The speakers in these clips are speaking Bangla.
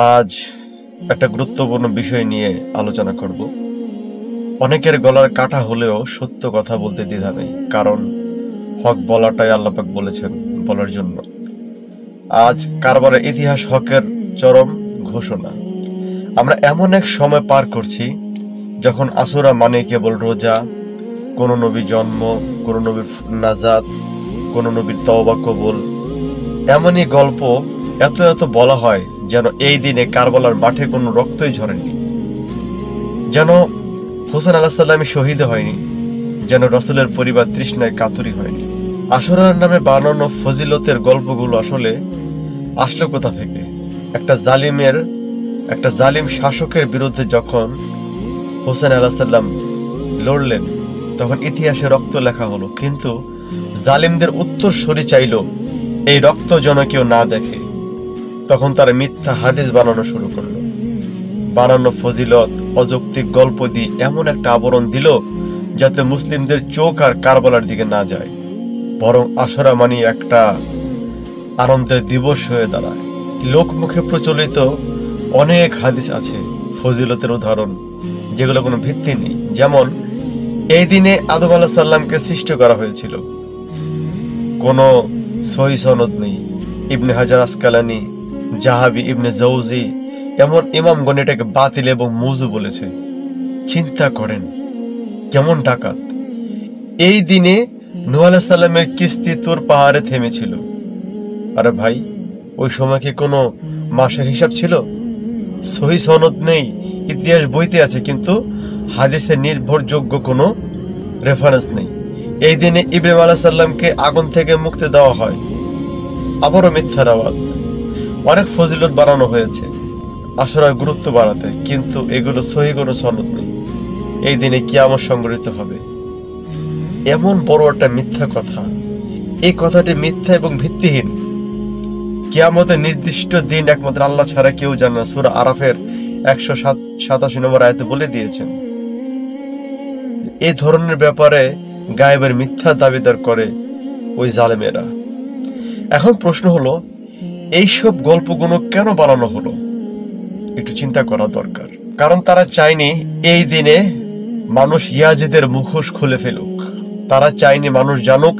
আজ একটা গুরুত্বপূর্ণ বিষয় নিয়ে আলোচনা করব। অনেকের গলার কাটা হলেও সত্য কথা বলতে দ্বিধা নেই, কারণ হক বলাটাই আল্লাহ পাক বলেছেন বলার জন্য। আজ কারবারের ইতিহাস হকের চরম ঘোষণা। আমরা এমন এক সময় পার করছি যখন আসুরা মানে কেবল রোজা, কোন নবীর জন্ম, কোন নবীর নাজাত, কোন নবীর তওবা কবুল, এমনই গল্প এত এত বলা হয় যেন এই দিনে কারবালার মাঠে কোনো রক্তই ঝরেনি, যেন হোসেন আলাইহিস সালাম শহীদ হয়নি, যেন রাসূলের পরিবার তৃষ্ণায় কাতরি হয়নি। আশুরার নামে বানানো ফজিলতের গল্পগুলো আসলে আসলো কোথা থেকে? একটা জালিম শাসকের বিরুদ্ধে যখন হোসেন আলাইহিস সালাম লড়লেন, তখন ইতিহাসে রক্ত লেখা হলো, কিন্তু জালিমদের উত্তরসূরি চাইল এই রক্ত যেন কেউ না দেখে। তখন তারা মিথ্যা হাদিস বানানো শুরু করলো। বানানো ফজিলত, অযৌক্তিক গল্প দিয়ে এমন একটা আবরণ দিল যাতে মুসলিমদের চোখ আর কারবালার দিকে না যায়, বরং আশুরা মানে একটা আনন্দের দিবস হয়ে দাঁড়ায়। লোকমুখে প্রচলিত অনেক হাদিস আছে, ফজিলতের উদাহরণ, যেগুলো কোনো ভিত্তি নেই। যেমন, এই দিনে আদম আলাইহিস সালামকে সৃষ্টি করা হয়েছিল, কোনো সহিহ সনদ নেই। ইবনে হাজার আসকালানি, জাহাবি, ইবনে জৌজি, এমন ইমামগণ এটাকে বাতিল এবং মওযু বলেছে। চিন্তা করেন কেমন ডাকাত! এই দিনে নূহ আলাইহিস সালামের কিস্তি তুর পাহাড়ে থেমেছিল। আরে ভাই, ওই সময় কি কোনো মাসের হিসাব ছিল? সহিহ সনদ নেই, ইতিহাস বইতে আছে, কিন্তু হাদিসে নির্ভরযোগ্য কোনো রেফারেন্স নেই। এই দিনে ইব্রাহিম আলাইহিস সালামকে আগুন থেকে মুক্তি দেওয়া হয়, আবারও মিথ্যার আওয়াজ। অনেক ফজিলত বানানো হয়েছে আশুরার গুরুত্ব বাড়াতে, কিন্তু এগুলো সহিহ কোনো সনদ নেই। এই দিনে কিয়ামত সংঘটিত হবে, এমন বড় একটা মিথ্যা কথা। এই কথাটি মিথ্যা এবং ভিত্তিহীন। কিয়ামতের নির্দিষ্ট দিন একমাত্র আল্লাহ ছাড়া কেউ জানে না। সূরা আরাফের 187 নম্বর আয়াতে বলে দিয়েছেন। এই ধরনের ব্যাপারে গায়েবের মিথ্যা দাবিদার করে ওই জালেমেরা। এখন প্রশ্ন হলো, এইসব গল্পগুলো কেন বানানো হলো? একটু চিন্তা করা দরকার। কারণ তারা চায়নি এই দিনে মানুষ ইয়াজিদের মুখোশ খুলে ফেলুক। তারা চায়নি মানুষ জানুক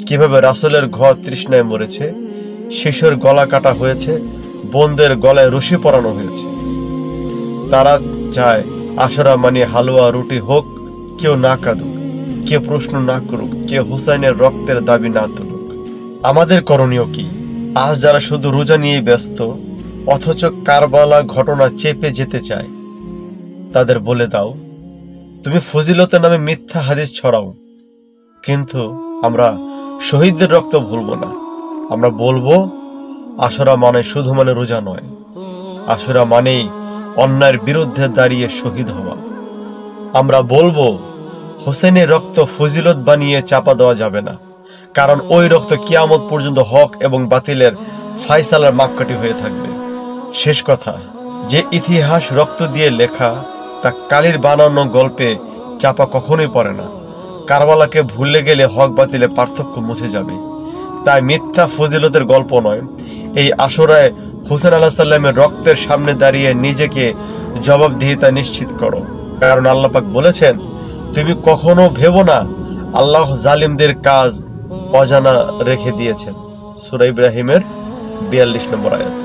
কিভাবে রাসূলের ঘর তৃষ্ণায় মরেছে, শিশুর গলা কাটা হয়েছে, বোনদের গলায় রশি পরানো হয়েছে। তারা চায় আশুরা মানে হালুয়া রুটি হোক, কেউ না কাঁদুক, কেউ প্রশ্ন না করুক, কেউ হুসাইনের রক্তের দাবি না তুলুক। আমাদের করণীয় কি? আজ যারা শুধু রোজা নিয়ে ব্যস্ত, অথচ কারবালা ঘটনা চেপে যেতে চায়, তাদের বলে দাও, তুমি ফজিলতের নামে মিথ্যা হাদিস ছড়াও, কিন্তু আমরা শহীদদের রক্ত ভুলবো না। আমরা বলবো, আশুরা মানে শুধু মানে রোজা নয়, আশুরা মানেই অন্যায়ের বিরুদ্ধে দাঁড়িয়ে শহীদ হওয়া। আমরা বলবো, হোসেনের রক্ত ফজিলত বানিয়ে চাপা দেওয়া যাবে না, কারণ ওই রক্ত কিয়ামত পর্যন্ত হক এবং বাতিলের ফায়সালার মাপকাঠি হয়ে থাকবে। শেষ কথা, যে ইতিহাস রক্ত দিয়ে লেখা তা কালির বানানো গল্পে চাপা কখনোই পড়ে না। কারবালাকে ভুলে গেলে হক বাতিলের পার্থক্য মুছে যাবে। তাই মিথ্যা ফজিলতের গল্প নয়, এই আশুরায় হোসেন আলাইহিস সালামের রক্তের সামনে দাঁড়িয়ে নিজেকে জবাবদিহিতা নিশ্চিত করো, কারণ আল্লাহ পাক বলেছেন, তুমি কখনো ভেবো না আল্লাহ জালিমদের কাজ অজানা রেখে দিয়েছেন। সূরা ইব্রাহিমের 42 নম্বর আয়াত।